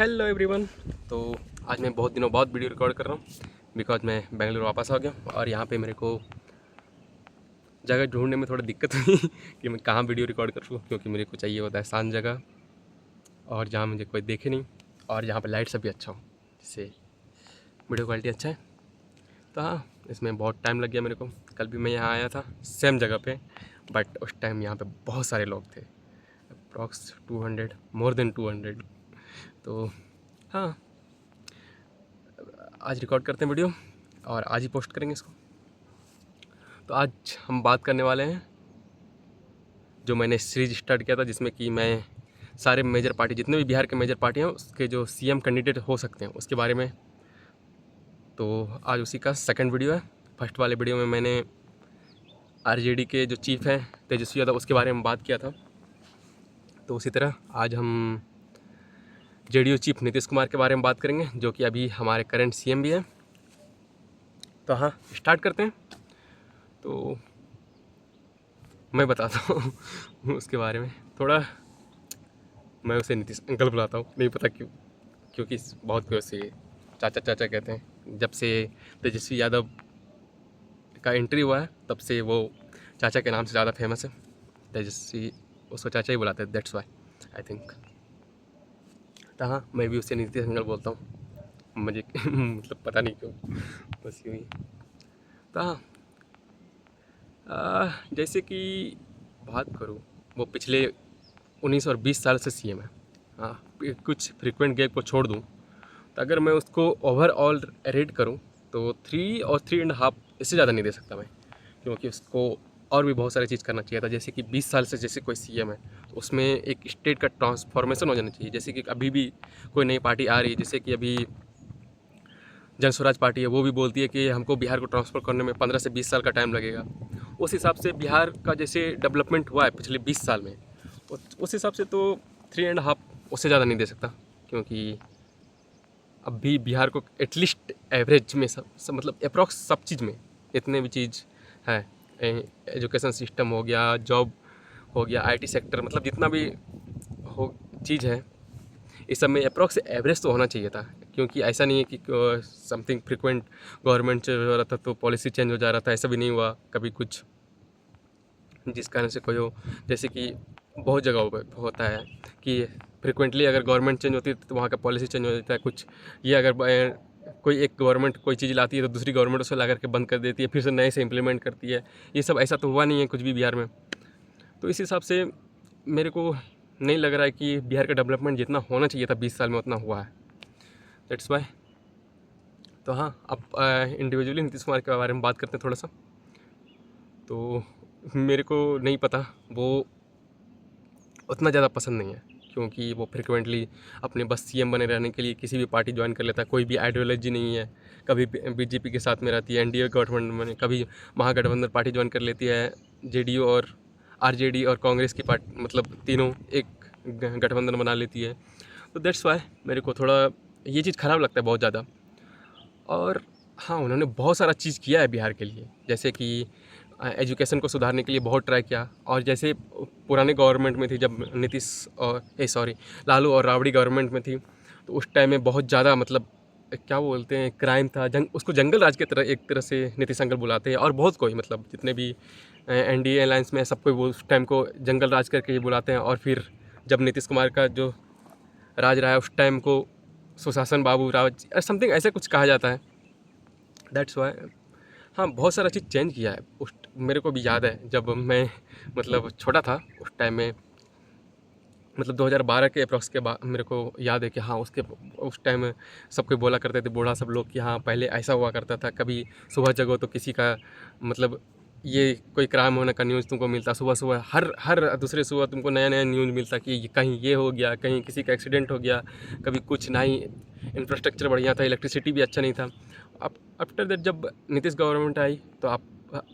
Hello everyone. तो आज मैं बहुत दिनों बाद वीडियो रिकॉर्ड कर रहा हूँ बिकॉज मैं बेंगलुरु वापस आ गया और यहाँ पे मेरे को जगह ढूंढने में थोड़ा दिक्कत हुई कि मैं कहाँ वीडियो रिकॉर्ड करूँ, क्योंकि मेरे को चाहिए होता है शांत जगह और जहाँ मुझे कोई देखे नहीं और जहाँ पे लाइट सब भी अच्छा हो, जिससे वीडियो क्वालिटी अच्छा है। तो हाँ, इसमें बहुत टाइम लग गया मेरे को। कल भी मैं यहाँ आया था सेम जगह पे, बट उस टाइम यहाँ पे बहुत सारे लोग थे, अप्रॉक्स 200, मोर देन 200। तो हाँ, आज रिकॉर्ड करते हैं वीडियो और आज ही पोस्ट करेंगे इसको। तो आज हम बात करने वाले हैं जो मैंने सीरीज स्टार्ट किया था, जिसमें कि मैं सारे मेजर पार्टी, जितने भी बिहार के मेजर पार्टी हैं उसके जो सीएम कैंडिडेट हो सकते हैं उसके बारे में। तो आज उसी का सेकंड वीडियो है। फर्स्ट वाले वीडियो में मैंने आरजेडी के जो चीफ हैं तेजस्वी यादव उसके बारे में बात किया था। तो उसी तरह आज हम जेडीयू चीफ नीतीश कुमार के बारे में बात करेंगे, जो कि अभी हमारे करंट सीएम भी हैं। तो हाँ, स्टार्ट करते हैं। तो मैं बताता हूँ उसके बारे में थोड़ा। मैं उसे नीतीश अंकल बुलाता हूँ, नहीं पता क्यों, क्योंकि बहुत कोई उसे चाचा चाचा कहते हैं। जब से तेजस्वी यादव का एंट्री हुआ है तब से वो चाचा के नाम से ज़्यादा फेमस है। तेजस्वी उसको चाचा ही बुलाते हैं, दैट्स वाई आई थिंक। तो हाँ, मैं भी उससे नीतीश अंकल बोलता हूँ, मुझे मतलब पता नहीं क्यों, बस यूँ ही। तो हाँ, जैसे कि बात करूँ, वो पिछले 19 और 20 साल से सीएम है। हाँ, कुछ फ्रीक्वेंट गैप को छोड़ दूँ तो अगर मैं उसको ओवरऑल रेट करूँ तो 3 और 3.5, इससे ज़्यादा नहीं दे सकता मैं, क्योंकि उसको और भी बहुत सारी चीज़ करना चाहिए था। जैसे कि 20 साल से जैसे कोई सीएम है तो उसमें एक स्टेट का ट्रांसफॉर्मेशन हो जाना चाहिए। जैसे कि अभी भी कोई नई पार्टी आ रही है, जैसे कि अभी जन स्वराज पार्टी है, वो भी बोलती है कि हमको बिहार को ट्रांसफ़र करने में 15 से 20 साल का टाइम लगेगा। उस हिसाब से बिहार का जैसे डेवलपमेंट हुआ है पिछले 20 साल में, उस हिसाब से तो 3.5 उससे ज़्यादा नहीं दे सकता, क्योंकि अब भी बिहार को एटलीस्ट एवरेज में सब मतलब अप्रॉक्स सब चीज़ में इतने भी चीज़ है, एजुकेशन सिस्टम हो गया, जॉब हो गया, आईटी सेक्टर, मतलब जितना भी हो चीज़ है इस सब में अप्रॉक्स एवरेज तो होना चाहिए था। क्योंकि ऐसा नहीं है कि समथिंग फ्रिक्वेंट गवर्नमेंट चेंज हो रहा था तो पॉलिसी चेंज हो जा रहा था, ऐसा भी नहीं हुआ कभी कुछ जिस कारण से कोई हो। जैसे कि बहुत जगहों पर होता है कि फ्रिक्वेंटली अगर गवर्नमेंट चेंज होती है तो वहाँ का पॉलिसी चेंज हो जाता है कुछ। ये अगर कोई एक गवर्नमेंट कोई चीज़ लाती है तो दूसरी गवर्नमेंट उसे ला करके बंद कर देती है, फिर से नए से इम्प्लीमेंट करती है। ये सब ऐसा तो हुआ नहीं है कुछ भी बिहार में। तो इस हिसाब से मेरे को नहीं लग रहा है कि बिहार का डेवलपमेंट जितना होना चाहिए था 20 साल में उतना हुआ है, दैट्स वाई। तो हाँ, अब इंडिविजुअली नीतीश कुमार के बारे में बात करते हैं थोड़ा सा। तो मेरे को नहीं पता, वो उतना ज़्यादा पसंद नहीं है, क्योंकि वो फ्रिक्वेंटली अपने बस सीएम बने रहने के लिए किसी भी पार्टी ज्वाइन कर लेता है। कोई भी आइडियोलॉजी नहीं है, कभी बीजेपी के साथ में रहती है एनडीए गठबंधन में, कभी महागठबंधन पार्टी ज्वाइन कर लेती है, जेडीयू और आरजेडी और कांग्रेस की पार्टी, मतलब तीनों एक गठबंधन बना लेती है। तो दैट्स वाई मेरे को थोड़ा ये चीज़ ख़राब लगता है बहुत ज़्यादा। और हाँ, उन्होंने बहुत सारा चीज़ किया है बिहार के लिए, जैसे कि एजुकेशन को सुधारने के लिए बहुत ट्राई किया। और जैसे पुराने गवर्नमेंट में थी, जब नीतीश और लालू और राबड़ी गवर्नमेंट में थी, तो उस टाइम में बहुत ज़्यादा मतलब क्या बोलते हैं, क्राइम था, उसको जंगल राज की तरह एक तरह से नीतीश अंकल बुलाते हैं। और बहुत कोई मतलब जितने भी एनडीए अलायंस में सबको वो उस टाइम को जंगल राज करके ही बुलाते हैं। और फिर जब नीतीश कुमार का जो राज रहा है उस टाइम को सुशासन बाबू राज समथिंग ऐसे कुछ कहा जाता है, दैट्स वाई। हाँ, बहुत सारा चीज़ चेंज किया है। उस मेरे को भी याद है जब मैं मतलब छोटा था उस टाइम में, मतलब 2012 के अप्रॉक्स के बाद मेरे को याद है कि हाँ, उस टाइम सब कोई बोला करते थे, बूढ़ा सब लोग, कि हाँ पहले ऐसा हुआ करता था, कभी सुबह जगो तो किसी का मतलब ये कोई क्राइम होने का न्यूज़ तुमको मिलता, सुबह सुबह हर हर दूसरे सुबह तुमको नया नया न्यूज़ मिलता कि कहीं ये हो गया, कहीं किसी का एक्सीडेंट हो गया, कभी कुछ, ना ही इंफ्रास्ट्रक्चर बढ़िया था, इलेक्ट्रिसिटी भी अच्छा नहीं था। अब आफ्टर दैट जब नीतीश गवर्नमेंट आई तो आप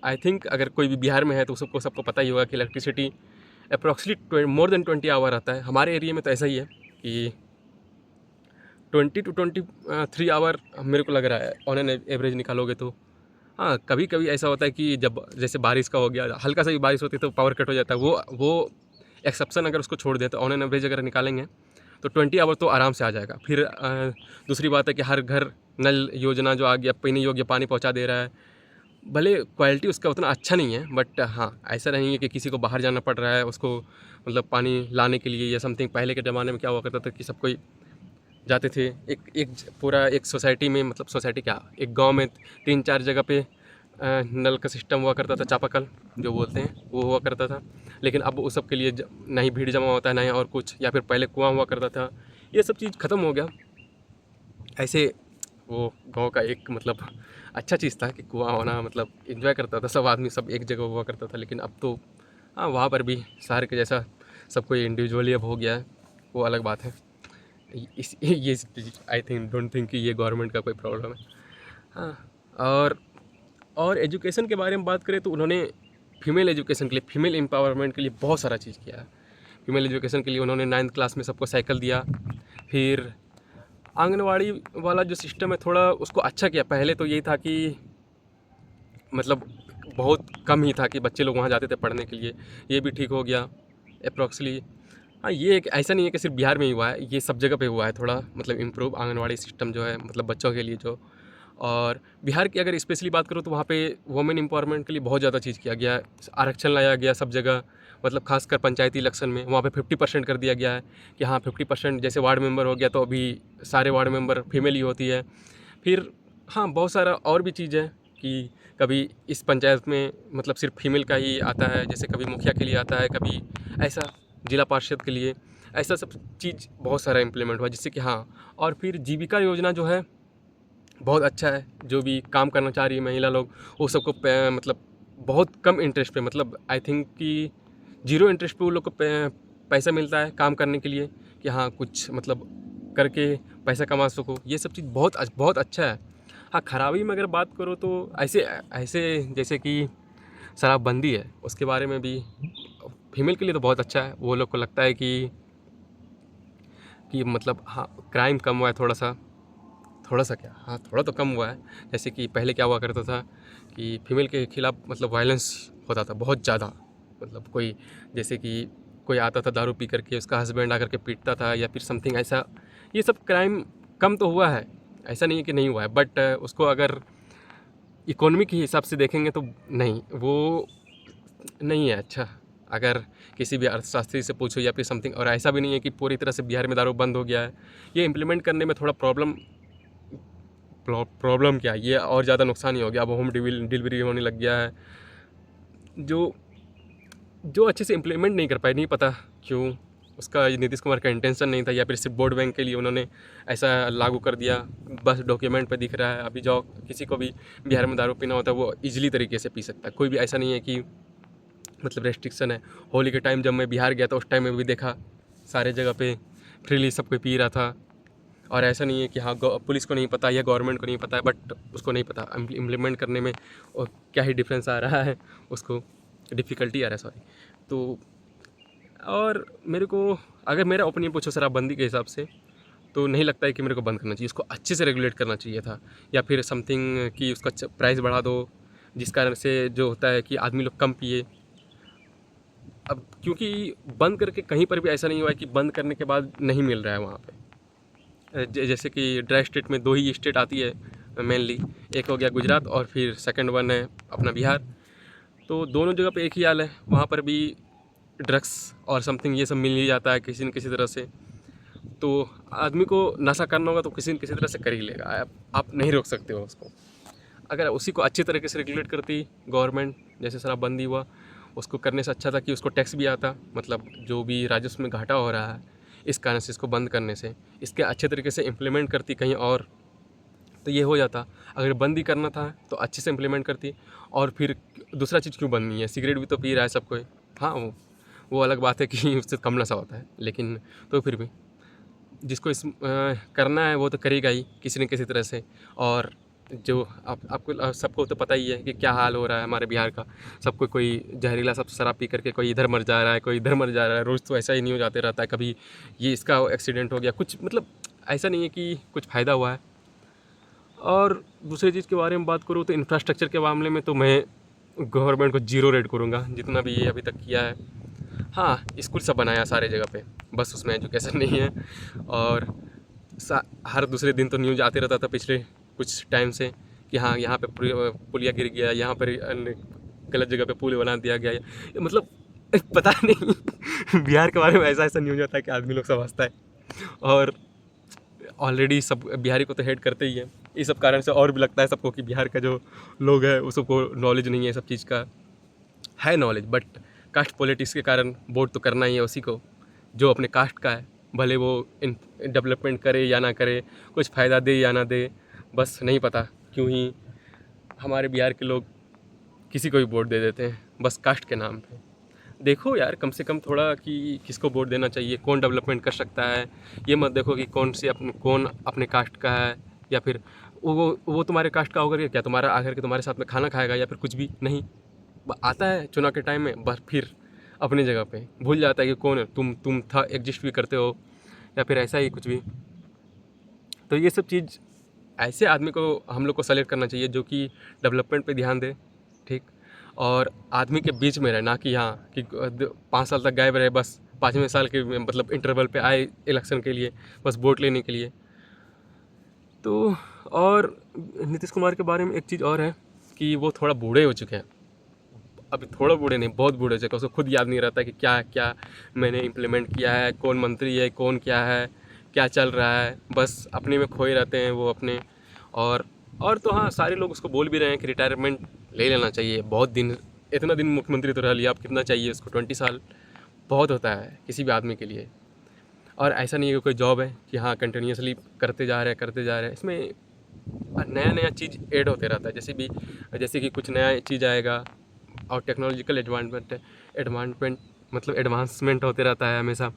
आई थिंक अगर कोई भी बिहार में है तो सबको पता ही होगा कि electricity approximately more than 20 hour आता है। हमारे एरिया में तो ऐसा ही है कि 20 to 23 आवर मेरे को लग रहा है ऑन एन एवरेज निकालोगे तो। हाँ, कभी कभी ऐसा होता है कि जब जैसे बारिश का हो गया, हल्का सा भी बारिश होती है तो पावर कट हो जाता है। वो एक्सेप्शन अगर उसको छोड़ दें तो ऑन एन एवरेज अगर निकालेंगे तो 20 आवर तो आराम से आ जाएगा। फिर दूसरी बात है कि हर घर नल योजना जो आ गया, पीने योग्य पानी पहुंचा दे रहा है। भले क्वालिटी उसका उतना अच्छा नहीं है, बट हाँ, ऐसा नहीं है कि किसी को बाहर जाना पड़ रहा है उसको मतलब पानी लाने के लिए या समथिंग। पहले के ज़माने में क्या हुआ करता था कि सब कोई जाते थे, पूरा एक सोसाइटी में, मतलब सोसाइटी क्या, एक गांव में 3-4 जगह पे नल का सिस्टम हुआ करता था, चापाकल जो बोलते हैं वो हुआ करता था। लेकिन अब उस सब के लिए ना ही भीड़ जमा होता है, ना ही और कुछ, या फिर पहले कुआं हुआ करता था। ये सब चीज़ ख़त्म हो गया। ऐसे वो गांव का एक मतलब अच्छा चीज़ था कि कुआं होना, मतलब एंजॉय करता था सब आदमी, सब एक जगह हुआ करता था। लेकिन अब तो हाँ, वहाँ पर भी शहर के जैसा सब कोई इंडिविजुअली अब हो गया है, वो अलग बात है। ये आई थिंक डोंट थिंक कि ये गवर्नमेंट का कोई प्रॉब्लम है। हाँ, और एजुकेशन के बारे में बात करें तो उन्होंने फीमेल एजुकेशन के लिए, फीमेल एम्पावरमेंट के लिए बहुत सारा चीज़ किया है। फीमेल एजुकेशन के लिए उन्होंने 9th क्लास में सबको साइकिल दिया। फिर आंगनवाड़ी वाला जो सिस्टम है थोड़ा उसको अच्छा किया। पहले तो यही था कि मतलब बहुत कम ही था कि बच्चे लोग वहाँ जाते थे पढ़ने के लिए, ये भी ठीक हो गया अप्रॉक्सली। हाँ, ये एक ऐसा नहीं है कि सिर्फ बिहार में ही हुआ है, ये सब जगह पे हुआ है थोड़ा मतलब इम्प्रूव आंगनवाड़ी सिस्टम जो है, मतलब बच्चों के लिए जो। और बिहार की अगर स्पेशली बात करूँ तो वहाँ पे वुमेन एम्पावरमेंट के लिए बहुत ज़्यादा चीज़ किया गया, आरक्षण लाया गया सब जगह। मतलब खासकर पंचायती इलेक्शन में वहाँ पे 50% कर दिया गया है कि हाँ 50%, जैसे वार्ड मेंबर हो गया तो अभी सारे वार्ड मेंबर फीमेल ही होती है। फिर हाँ, बहुत सारा और भी चीज़ है कि कभी इस पंचायत में मतलब सिर्फ फीमेल का ही आता है, जैसे कभी मुखिया के लिए आता है, कभी ऐसा जिला पार्षद के लिए, ऐसा सब चीज़ बहुत सारा इम्प्लीमेंट हुआ जिससे कि हाँ। और फिर जीविका योजना जो है बहुत अच्छा है, जो भी काम करना चाह रही है महिला लोग वो सबको मतलब बहुत कम इंटरेस्ट पे, मतलब आई थिंक कि 0 इंटरेस्ट पे वो लोग को पैसा मिलता है काम करने के लिए कि हाँ कुछ मतलब करके पैसा कमा सको। ये सब चीज़ बहुत अच्छा है। हाँ, खराबी में अगर बात करो तो ऐसे ऐसे जैसे कि शराबबंदी है, उसके बारे में भी फीमेल के लिए तो बहुत अच्छा है। वो लोग को लगता है कि मतलब हाँ क्राइम कम हुआ है थोड़ा सा क्या, हाँ थोड़ा तो कम हुआ है। जैसे कि पहले क्या हुआ करता था कि फीमेल के खिलाफ मतलब वायलेंस होता था बहुत ज़्यादा। मतलब कोई जैसे कि कोई आता था दारू पी करके, उसका हस्बैंड आकर के पीटता था या फिर समथिंग ऐसा। ये सब क्राइम कम तो हुआ है, ऐसा नहीं है कि नहीं हुआ है, बट उसको अगर इकोनॉमी के हिसाब से देखेंगे तो नहीं, वो नहीं है अच्छा। अगर किसी भी अर्थशास्त्री से पूछो या फिर समथिंग, और ऐसा भी नहीं है कि पूरी तरह से बिहार में दारू बंद हो गया है। ये इम्प्लीमेंट करने में थोड़ा प्रॉब्लम क्या है, ये और ज़्यादा नुकसान ही हो गया। अब होम डिलीवरी होने लग गया है, जो जो अच्छे से इम्प्लीमेंट नहीं कर पाए, नहीं पता क्यों। उसका नीतीश कुमार का इंटेंशन नहीं था या फिर सिर्फ वोट बैंक के लिए उन्होंने ऐसा लागू कर दिया, बस डॉक्यूमेंट पे दिख रहा है। अभी जो किसी को भी बिहार में दारू पीना होता है वो ईजिली तरीके से पी सकता है, कोई भी ऐसा नहीं है कि मतलब रेस्ट्रिक्शन है। होली के टाइम जब मैं बिहार गया था उस टाइम में भी देखा सारे जगह पे फ्रीली सब कोई पी रहा था। और ऐसा नहीं है कि हाँ पुलिस को नहीं पता या गवर्नमेंट को नहीं पता है, बट उसको नहीं पता इम्प्लीमेंट करने में और क्या ही डिफरेंस आ रहा है, उसको डिफ़िकल्टी आ रहा है, सॉरी। तो और मेरे को अगर मेरा ओपिनियन पूछो शराबबंदी के हिसाब से, तो नहीं लगता है कि मेरे को बंद करना चाहिए। इसको अच्छे से रेगुलेट करना चाहिए था, या फिर समथिंग कि उसका प्राइस बढ़ा दो, जिस कारण से जो होता है कि आदमी लोग कम पिए। अब क्योंकि बंद करके कहीं पर भी ऐसा नहीं हुआ है कि बंद करने के बाद नहीं मिल रहा है वहाँ पे। जैसे कि ड्राई स्टेट में 2 ही स्टेट आती है मेनली, एक हो गया गुजरात और फिर सेकंड वन है अपना बिहार। तो दोनों जगह पे एक ही हाल है, वहाँ पर भी ड्रग्स और समथिंग ये सब मिल ही जाता है किसी न किसी तरह से। तो आदमी को नशा करना होगा तो किसी न किसी तरह से कर ही लेगा, आप नहीं रोक सकते हो उसको। अगर उसी को अच्छी तरीके से रेगुलेट करती गवर्नमेंट, जैसे शराबबंदी हुआ, उसको करने से अच्छा था कि उसको टैक्स भी आता, मतलब जो भी राजस्व में घाटा हो रहा है इस कारण से, इसको बंद करने से इसके अच्छे तरीके से इम्प्लीमेंट करती कहीं और, तो ये हो जाता। अगर बंद ही करना था तो अच्छे से इम्प्लीमेंट करती। और फिर दूसरा चीज़ क्यों बंद नहीं है, सिगरेट भी तो पी रहा है सब कोई। हाँ, वो अलग बात है कि उससे कम नशा होता है, लेकिन तो फिर भी जिसको करना है वो तो करेगा ही किसी न किसी तरह से। और जो आपको सबको तो पता ही है कि क्या हाल हो रहा है हमारे बिहार का। सबको कोई जहरीला सब शराब पी करके कोई इधर मर जा रहा है, कोई इधर मर जा रहा है। रोज़ तो ऐसा ही न्यूज़ आते रहता है, कभी ये इसका एक्सीडेंट हो गया, कुछ मतलब ऐसा नहीं है कि कुछ फ़ायदा हुआ है। और दूसरी चीज़ के बारे में बात करूँ तो इंफ्रास्ट्रक्चर के मामले में तो मैं गवर्नमेंट को 0 रेट करूँगा, जितना भी ये अभी तक किया है। हाँ, स्कूल सब बनाया सारे जगह पे, बस उसमें एजुकेशन नहीं है। और हर दूसरे दिन तो न्यूज़ आते रहता था पिछले कुछ टाइम से कि हाँ यहाँ पे पुलिया गिर गया, यहाँ पर गलत जगह पे पुल बना दिया गया, मतलब पता नहीं बिहार के बारे में ऐसा ऐसा न्यूज़ होता है कि आदमी लोग सब हंसता है। और ऑलरेडी सब बिहारी को तो हेट करते ही है, इस सब कारण से और भी लगता है सबको कि बिहार का जो लोग है वो सबको नॉलेज नहीं है सब चीज़ का। है नॉलेज, बट कास्ट पॉलिटिक्स के कारण वोट तो करना ही है उसी को जो अपने कास्ट का है, भले वो डेवलपमेंट करे या ना करे, कुछ फ़ायदा दे या ना दे, बस नहीं पता क्यों ही हमारे बिहार के लोग किसी को भी वोट दे देते हैं बस कास्ट के नाम पे। देखो यार कम से कम थोड़ा कि किसको वोट देना चाहिए, कौन डेवलपमेंट कर सकता है, ये मत देखो कि कौन अपने कास्ट का है, या फिर वो तुम्हारे कास्ट का होकर क्या तुम्हारा आकर के तुम्हारे साथ में खाना खाएगा या फिर कुछ भी नहीं। आता है चुनाव के टाइम में बस फिर अपनी जगह पे भूल जाता है कि कौन है, तुम था एग्जिस्ट भी करते हो या फिर ऐसा ही कुछ भी। तो ये सब चीज़ ऐसे आदमी को हम लोग को सेलेक्ट करना चाहिए जो कि डेवलपमेंट पे ध्यान दे, ठीक, और आदमी के बीच में रहे, ना कि यहाँ कि 5 साल तक गायब रहे, बस 5वें साल के मतलब इंटरवल पे आए इलेक्शन के लिए बस वोट लेने के लिए। तो और नीतीश कुमार के बारे में एक चीज़ और है कि वो थोड़ा बूढ़े हो चुके हैं, अभी थोड़ा बूढ़े नहीं बहुत बूढ़े हो चुके हैं, उसको खुद याद नहीं रहता कि क्या क्या मैंने इम्प्लीमेंट किया है, कौन मंत्री है, कौन क्या है, क्या चल रहा है, बस अपने में खोए रहते हैं वो अपने। और तो हाँ सारे लोग उसको बोल भी रहे हैं कि रिटायरमेंट ले लेना चाहिए, बहुत दिन, इतना दिन मुख्यमंत्री तो रह लिया, अब कितना चाहिए उसको, 20 साल बहुत होता है किसी भी आदमी के लिए। और ऐसा नहीं है कि कोई जॉब है कि हाँ कंटिन्यूसली करते जा रहे हैं, इसमें नया नया चीज़ ऐड होते रहता है, जैसे कि कुछ नया चीज़ आएगा और टेक्नोलॉजिकल एडवांसमेंट मतलब एडवांसमेंट होते रहता है हमेशा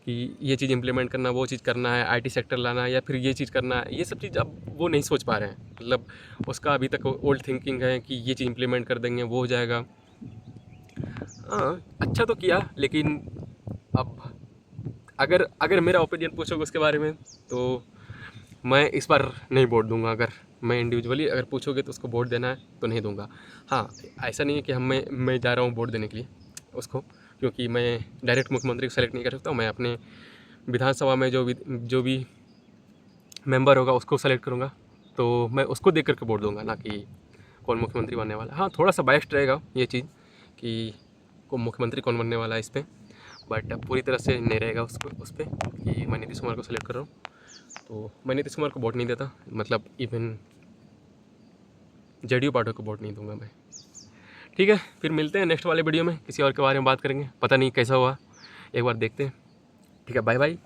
कि ये चीज़ इम्प्लीमेंट करना, वो चीज़ करना है, आईटी सेक्टर लाना है या फिर ये चीज़ करना है, ये सब चीज़ अब वो नहीं सोच पा रहे हैं, मतलब उसका अभी तक ओल्ड थिंकिंग है कि ये चीज़ इम्प्लीमेंट कर देंगे वो हो जाएगा। हाँ अच्छा तो किया, लेकिन अब अगर अगर मेरा ओपिनियन पूछोगे उसके बारे में तो मैं इस बार नहीं वोट दूंगा। अगर मैं इंडिविजुअली अगर पूछोगे तो उसको वोट देना है तो नहीं दूंगा। हाँ ऐसा नहीं है कि मैं जा रहा हूँ वोट देने के लिए उसको, क्योंकि मैं डायरेक्ट मुख्यमंत्री को सेलेक्ट नहीं कर सकता हूँ, मैं अपने विधानसभा में जो भी मेंबर होगा उसको सेलेक्ट करूँगा, तो मैं उसको देख करके वोट दूंगा, ना कि कौन मुख्यमंत्री बनने वाला है। हाँ थोड़ा सा बायस्ड रहेगा ये चीज़ कि को मुख्यमंत्री कौन बनने वाला है इस पर, बट पूरी तरह से नहीं रहेगा उस पर कि मैं नीतीश कुमार को सेलेक्ट कर रहा हूँ। तो मैं नीतीश कुमार को वोट नहीं देता, मतलब इवन जेडीयू पार्टी को वोट नहीं दूंगा मैं। ठीक है, फिर मिलते हैं नेक्स्ट वाले वीडियो में, किसी और के बारे में बात करेंगे, पता नहीं कैसा हुआ एक बार देखते हैं। ठीक है, बाय बाय।